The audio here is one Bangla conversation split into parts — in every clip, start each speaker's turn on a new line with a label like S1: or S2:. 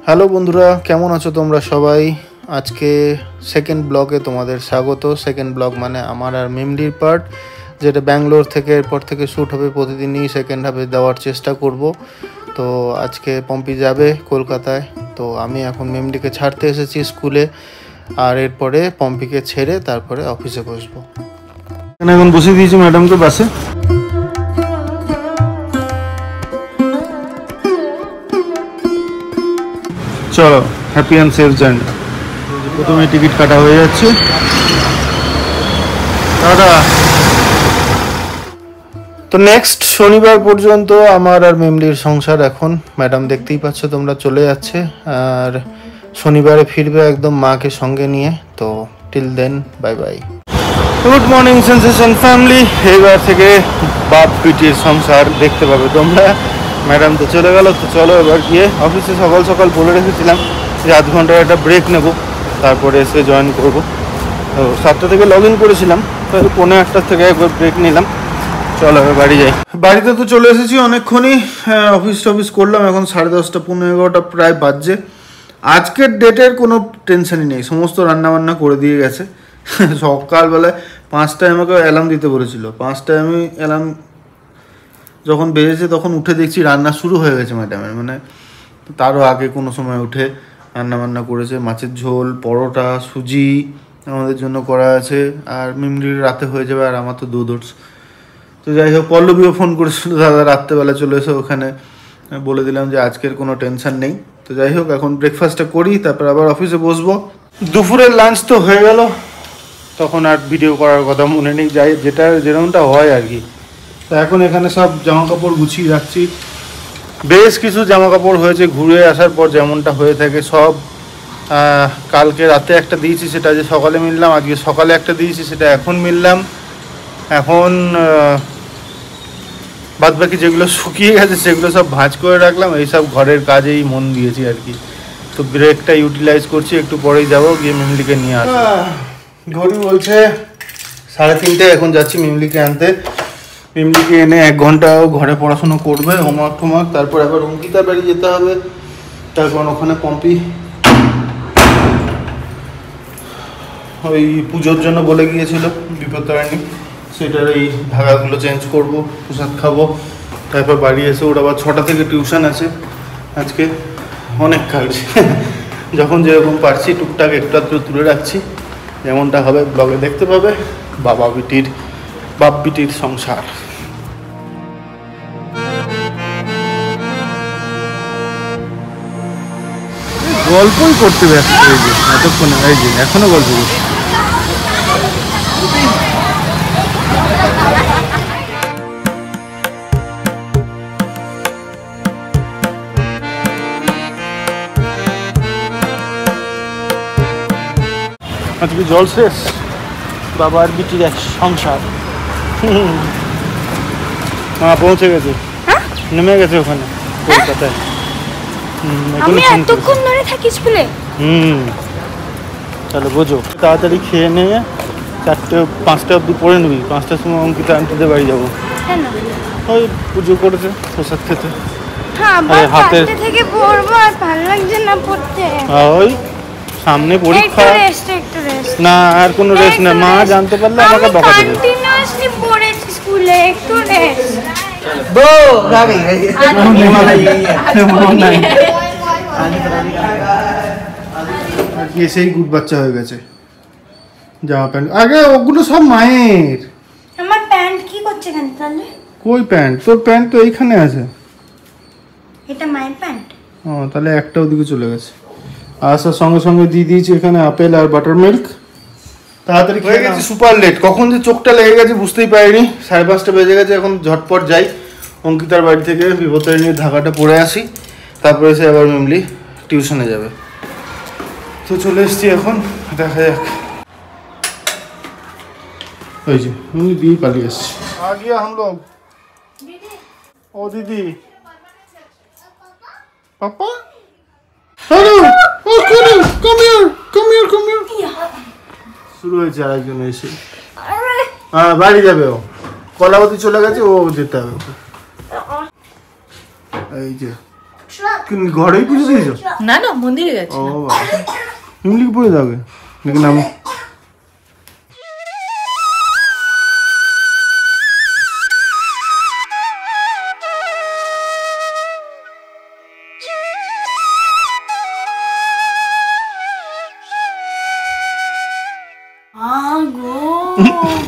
S1: হ্যালো বন্ধুরা, কেমন আছো তোমরা সবাই? আজকে সেকেন্ড ব্লগে তোমাদের স্বাগত। সেকেন্ড ব্লগ মানে আমার আর মেমলির পার্ট, যেটা ব্যাঙ্গালোর থেকে এরপর থেকে শ্যুট হবে। প্রতিদিনই সেকেন্ড হাফে দেওয়ার চেষ্টা করব। তো আজকে পম্পি যাবে কলকাতায়, তো আমি এখন মেমলিকে ছাড়তে এসেছি স্কুলে, আর এরপরে পম্পিকে ছেড়ে তারপরে অফিসে বসবো। এখন বসে দিয়েছি ম্যাডামকে বাসে। চলো, হ্যাপি অ্যান্ড সেফ জার্নি। প্রথমে টিকিট কাটা হয়ে যাচ্ছে। দাদা, তো নেক্সট শনিবার পর্যন্ত আমার আর মেমলির সংসার। এখন ম্যাডাম দেখতেই পাচ্ছ তোমরা, চলে যাচ্ছে, আর শনিবারে ফিরবে একদম মাকে সঙ্গে নিয়ে। তো till then, bye bye. Good morning sensation family. এবার থেকে বাপ পিটির সংসার দেখতে পাবে তোমরা। ম্যাডাম তো চলে গেল, তো চলো এবার গিয়ে অফিসে। সকাল সকাল বলে রেখেছিলাম যে আধ ঘন্টার একটা ব্রেক নেব, তারপরে এসে জয়েন করব। তো 7টা থেকে লগ ইন করেছিলাম, তো 8:45 থেকে একবার ব্রেক নিলাম। চলো এবার বাড়ি যাই। বাড়িতে তো চলে এসেছি অনেকক্ষণই। অফিস করলাম, এখন 10:30 11:15 প্রায় বাজছে। আজকের ডেটের কোনো টেনশনই নেই, সমস্ত রান্নাবান্না করে দিয়ে গেছে। সকালবেলায় 5টায় আমাকে অ্যালার্ম দিতে বলেছিল। 5টায় আমি অ্যালার্ম যখন বেজেছে তখন উঠে দেখছি রান্না শুরু হয়ে গেছে ম্যাডামের। মানে তারও আগে কোনো সময় উঠে রান্নাবান্না করেছে। মাছের ঝোল, পরোটা, সুজি আমাদের জন্য করা আছে, আর মিমলির রাতে হয়ে যাবে, আর আমার তো দুধ ওটস। তো যাই হোক, পল্লবীও ফোন করেছিল, দাদা রাত্রেবেলা চলে এসে। ওখানে বলে দিলাম যে আজকের কোনো টেনশন নেই। তো যাই হোক, এখন ব্রেকফাস্টটা করি, তারপর আবার অফিসে বসবো। দুপুরের লাঞ্চ তো হয়ে গেল, তখন আর ভিডিও করার কথা মনে নেই, যাই যেরকমটা হয় আর কি। তো এখন এখানে সব জামা কাপড় গুছিয়ে রাখছি। বেশ কিছু জামা কাপড় হয়েছে ঘুরে আসার পর, যেমনটা হয়ে থাকে সব। কালকে রাতে একটা দিয়েছি, সেটা যে সকালে মিললাম। আজকে সকালে একটা দিয়েছি, সেটা এখন মিললাম। এখন বাদবাকি যেগুলো শুকিয়ে গেছে সেগুলো সব ভাঁজ করে রাখলাম। এইসব ঘরের কাজেই মন দিয়েছি আর কি। তো ব্রেকটা ইউটিলাইজ করছি, একটু পরেই যাবো, গিয়ে মিমলিকে নিয়ে আসবো। ঘড়ি বলছে 3:30। এখন যাচ্ছি মিমলিকে আনতে। মিমলিকে এনে 1 ঘন্টা ঘরে পড়াশুনো করবে, হোমওয়ার্ক, তারপর আবার অঙ্কিতার বাড়ি যেতে হবে। তারপর ওখানে পম্পি ওই পুজোর জন্য বলে গিয়েছিল বিপত্তারিণী, সেটার এই ধাগাগুলো চেঞ্জ করব, প্রসাদ খাবো। তারপর বাড়ি এসে ওর আবার 6টা থেকে টিউশন আছে। আজকে অনেক কাজ। যখন যেরকম পারছি টুকটাক একটু আধটু তুলে রাখছি। যেমনটা হবে ব্লগে দেখতে পাবে। বাপ বিটির সংসার। গল্পই করতে ব্যস্ত এই যে এতক্ষণে, এই যে এখনো গল্প করছি। আজকে জল শেষ, বাবার বিটির এক সংসার। পৌঁছে গেছে, নেমে গেছে ওখানে কলকাতায়।
S2: আমি এতক্ষণ ধরে থাকি স্কুলে।
S1: তাহলে বোঝো, তাড়াতাড়ি খেয়ে নিয়ে 5টা অবধি পড়ে নিবি। 5টার সময় অঙ্কিতা আন্টিদের বাড়ি যাবো। ওই পুজো করেছে, প্রসাদ খেতে।
S2: হাতে থেকে পড়বো, আর ভালো লাগছে না পড়তে।
S1: ওই সামনে পরীক্ষা, না আর কোনো রেস্ট না। মা জানতে পারলে আমাকে বকা দেবে।
S2: কন্টিনিউয়াসলি পড়েছি স্কুলে, একটু রেস্ট।
S1: সেই গুড বাচ্চা হয়ে গেছে। জামা প্যান্ট আগে ওগুলো সব মায়ের।
S2: আমার প্যান্ট কি করছে এখানে তাহলে?
S1: কই প্যান্ট? তোর প্যান্ট তো এইখানে আছে।
S2: এটা মায়ের প্যান্ট।
S1: ও, তাহলে একটা ওদিকে চলে গেছে। আসার সঙ্গে সঙ্গে দিয়ে দিয়েছি এখানে আপেল আর বাটার মিল্ক। তাড়াতাড়ি খেয়ে গেছি, সুপার লেট। কখন যে চোখটা লেগে গেছে বুঝতেই পারিনি। 5:30 বেজে গেছে। এখন ঝটপট যাই অঙ্কিতার বাড়ি থেকে বিপত্তারিণীর ধাগাটা পরে আসি, তারপরে এসে আবার মিমলি টিউশনে যাবে। তো চলে এসছি, এখন দেখা যাক। ওই যে মিমলি দিয়ে পালিয়ে এসছি। आ गया हम लोग। ओ दीदी, पापा, हेलो, ओ come here। শুরু হয়েছে আরেকজন এসে। হ্যাঁ, বাড়ি যাবে ও। কলাবতী চলে গেছে, ও যেতে হবে। এই যে ঘরেই পুজো দিয়েছো?
S3: না না, মন্দিরে গেছে।
S1: ও মিমলি পড়ে যাবে দেখি নাম।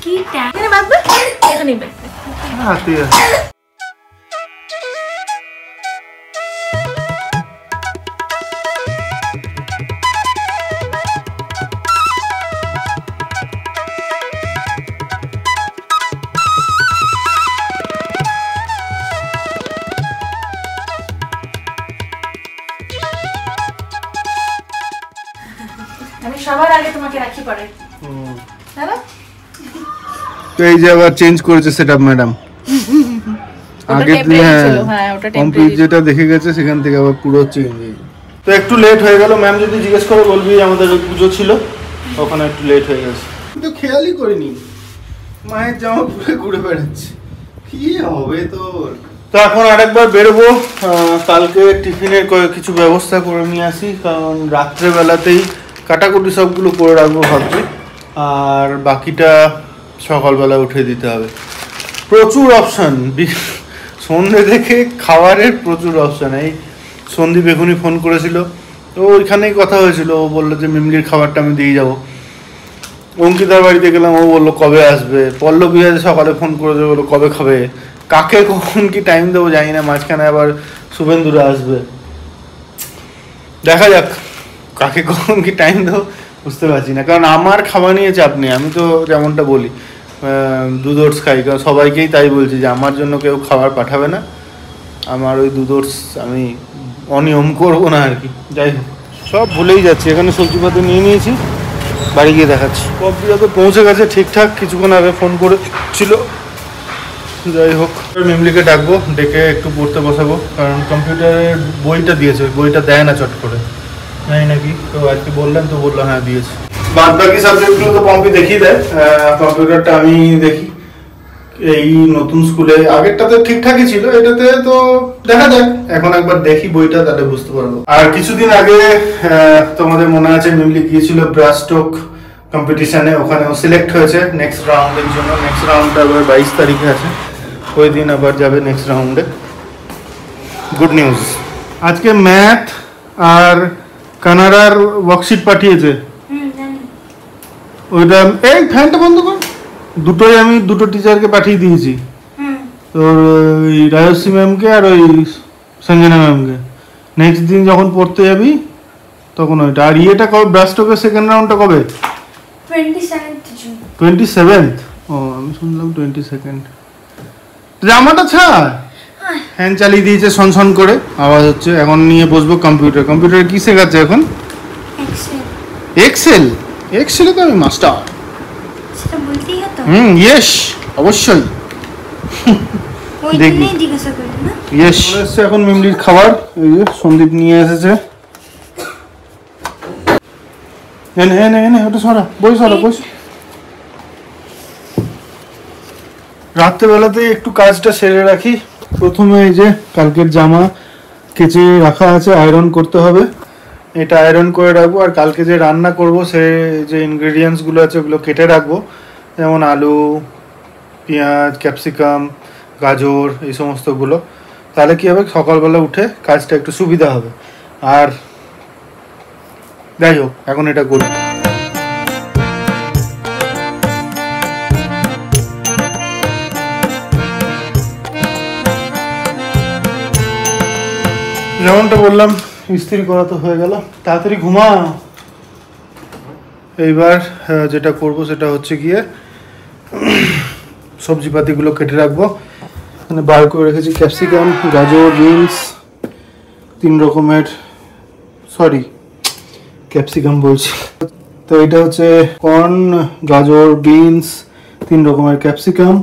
S2: কি
S3: এখানে বাঁধবে, এখানেই বাঁধবে।
S1: হাতে
S3: আমি সবার আগে তোমাকে রাখি পড়াই। হ্যালো,
S1: তো এই যে আবার চেঞ্জ করেছে সেটআপ ম্যাডাম। আগে কমপ্লিট যেটা দেখে গেছে সেখান থেকে আবার পুরো চেঞ্জ হয়ে গেছে। তো একটু লেট হয়ে গেল, ম্যাম যদি জিজ্ঞেস করে বলবি আমাদের পুজো ছিল, ওখানে একটু লেট হয়ে গেছে। কিন্তু খেয়ালই করিনি, মায়ের জামা পরে ঘুরে বেড়াচ্ছে, কি হবে তোর। তো এখন আরেকবার বেরোবো, কালকে টিফিনের কিছু ব্যবস্থা করে নিয়ে আসি, কারণ রাত্রেবেলাতেই কাটাকুটি সবগুলো করে রাখবো ভাবছি, আর বাকিটা সকালবেলা উঠে দিতে হবে। প্রচুর অপশান সন্ধ্যে থেকে খাবারের প্রচুর অপশান। এই সন্দীপ এখনই ফোন করেছিল, তো ওইখানেই কথা হয়েছিল, ও বললো যে মিমলির খাবারটা আমি দিয়ে যাবো। অঙ্কিতার বাড়িতে গেলাম, ও বললো কবে আসবে। পল্লবী আজ সকালে ফোন করেছে, বললো কবে খাবে। কাকে কখন কি টাইম দেবো জানি না, মাঝখানে আবার শুভেন্দুরা আসবে, দেখা যাক কাকে কখন কি টাইম দেবো বুঝতে পারছি না। কারণ আমার খাওয়া নিয়ে চাপ নেই, আমি তো যেমনটা বলি দুধ ওটস খাই, কারণ সবাইকেই তাই বলছি যে আমার জন্য কেউ খাবার পাঠাবে না, আমার ওই দুধ ওটস আমি অনিয়ম করবো না আর কি। যাই হোক, সব ভুলেই যাচ্ছি। এখানে সবজিপাতি নিয়ে নিয়েছি, বাড়ি গিয়ে দেখাচ্ছি। কম্পিউটার তো পৌঁছে গেছে ঠিকঠাক, কিছুক্ষণ আগে ফোন করেছিল। যাই হোক, মিমলিকে ডাকবো, ডেকে একটু পড়তে বসাবো, কারণ কম্পিউটারের বইটা দিয়েছে, ওই বইটা দেয় না চট করে, জানি নাকি। তো আজকে বললেন, তো বললো হ্যাঁ দিয়েছে। বাদ বাকি সাবজেক্টগুলো তো পম্পি দেখিয়ে দেয়, কম্পিউটারটা আমি দেখি। এই নতুন স্কুলে আগেরটাতে ঠিকঠাকই ছিল, এটাতে তো দেখা যাক, এখন একবার দেখি বইটা, তাহলে বুঝতে পারবো। আর কিছুদিন আগে তোমাদের মনে আছে মিমলি গিয়েছিল ব্রাশ স্ট্রোক কম্পিটিশনে, ওখানেও সিলেক্ট হয়েছে নেক্সট রাউন্ডের জন্য। নেক্সট রাউন্ডটা আবার 22 তারিখে আছে, ওই দিন আবার যাবে নেক্সট রাউন্ডে। Good news. আজকে ম্যাথ আর কানাডার ওয়ার্কশিট পাঠিয়েছে, ওইটা এই ফ্যানটা বন্ধ কর। দুটোই আমি দুটো টিচারকে পাঠিয়ে দিয়েছি, তোর ওই রাজশ্রী ম্যামকে আর ওই সঞ্জনা ম্যামকে। নেক্সট দিন যখন পড়তে যাবি তখন ওইটা। আর ইয়েটা কবে, ব্রাস্টকের সেকেন্ড রাউন্ডটা কবে? 27th। ও আমি শুনলাম 22nd। জামাটা ছাড়, ফ্যান চালিয়ে দিয়েছে সনসন করে আওয়াজ হচ্ছে। এখন নিয়ে বসবো কম্পিউটার। কম্পিউটারে কি শেখাচ্ছে এখন? এক্সেল। এক্সেলে তো আমি মাস্টার। ইয়েস অবশ্যই। দেখবি ইয়েস। এসছে এখন মিমলির খাবার, এই যে সন্দীপ নিয়ে এসেছে। এনে এনে এনে ওটা সরা, বই সরা, বই। রাত্রেবেলাতে একটু কাজটা সেরে রাখি। প্রথমে এই যে কালকের জামা কেচে রাখা আছে, আয়রন করতে হবে, এটা আয়রন করে রাখবো। আর কালকে যে রান্না করব সে যে ইনগ্রেডিয়েন্টসগুলো আছে ওগুলো কেটে রাখবো, যেমন আলু, পেঁয়াজ, ক্যাপসিকাম, গাজর, এই সমস্তগুলো। তাহলে কী হবে, সকালবেলা উঠে কাজটা একটু সুবিধা হবে। আর যাই হোক, এখন এটা করি। যেমনটা বললাম, ইস্ত্রি করা তো হয়ে গেল, তাড়াতাড়ি ঘুমা। এইবার যেটা করব সেটা হচ্ছে গিয়ে সবজিপাতিগুলো কেটে রাখবো। এখানে বার করে রেখেছি ক্যাপসিকাম, গাজর, বিনস, 3 রকমের, সরি ক্যাপসিকাম বলছি। তো এটা হচ্ছে কর্ন, গাজর, বিনস, 3 রকমের ক্যাপসিকাম।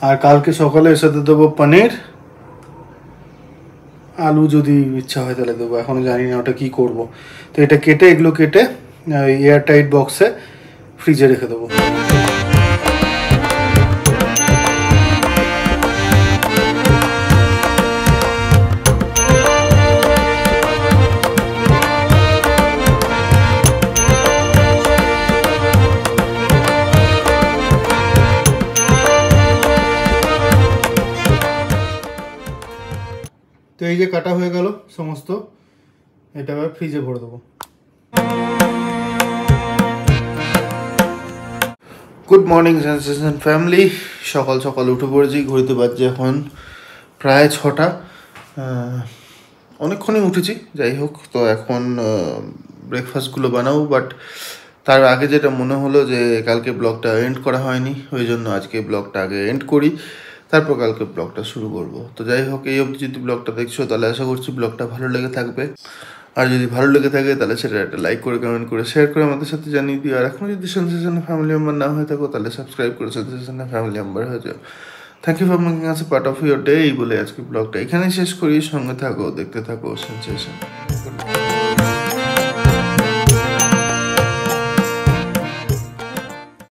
S1: আর কালকে সকালে এর সাথে দেবো পনির, আলু যদি ইচ্ছা হয় তাহলে দেবো, এখনও জানি না ওটা কী করব। তো এটা কেটে, এগুলো কেটে এয়ার টাইট বক্সে ফ্রিজে রেখে দেবো। তো এই যে কাটা হয়ে গেল সমস্ত, এটা আবার ফ্রিজে ভরে দেবো। গুড মর্নিং সেন্সেশন ফ্যামিলি, সকাল সকাল উঠে পড়েছি, ঘড়িতে বাজছে এখন প্রায় 6টা। অনেকক্ষণই উঠেছি, যাই হোক। তো এখন ব্রেকফাস্টগুলো বানাবো, বাট তার আগে যেটা মনে হলো যে কালকে ব্লগটা এন্ড করা হয়নি, ওই জন্য আজকে ব্লগটা আগে এন্ড করি, তারপর কালকে ব্লগটা শুরু করব। তো যাই হোক, এই অবধি যদি ব্লগটা দেখছো তাহলে আশা করছি ব্লগটা ভালো লেগে থাকবে। আর যদি ভালো লেগে থাকে তাহলে সেটা একটা লাইক করে, কমেন্ট করে, শেয়ার করে আমাদের সাথে জানিয়ে দিও। আর এখনও যদি সেন্সেশনের ফ্যামিলি মেম্বার না হয়ে থাকো তাহলে সাবস্ক্রাইব করে সেন্সেশনের ফ্যামিলি মেম্বার হয়ে যাও। Thank you for making us a part of your day. এই বলে আজকে ব্লগটা এখানেই শেষ করি। সঙ্গে থাকো, দেখতে থাকো সেন্সেশন।